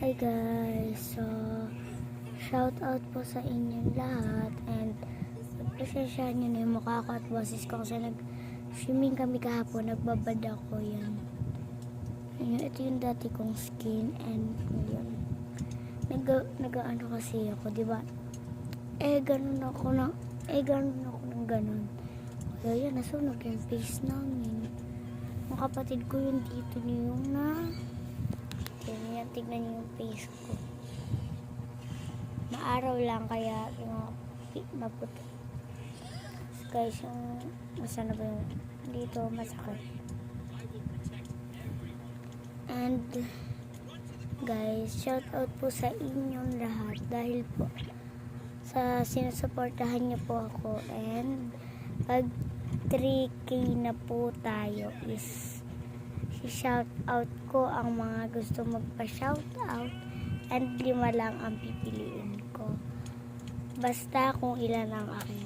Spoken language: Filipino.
Hi guys, so shout out po sa inyong lahat and pagpasensyahan nyo na yung mukha ko at boses ko kasi nag-swimming kami kahapon, nagbabad ako yan. Ito yung dati kong skin and yun. Nag-ano kasi ako, diba? Ganun ako ng ganun. Kaya yan, nasunog yung face namin. Yung kapatid ko yung dito niyo yung yan, tignan niyo yung face ko. Maaraw lang kaya yung maputi. Guys, yung masana ba yung dito masakit. And guys, shout out po sa inyong lahat dahil po sa sinusuportahan niyo po ako, and pag 3K na po tayo is shout out ko ang mga gusto magpa-shout out, and 5 lang ang pipiliin ko. Basta kung ilan ang aking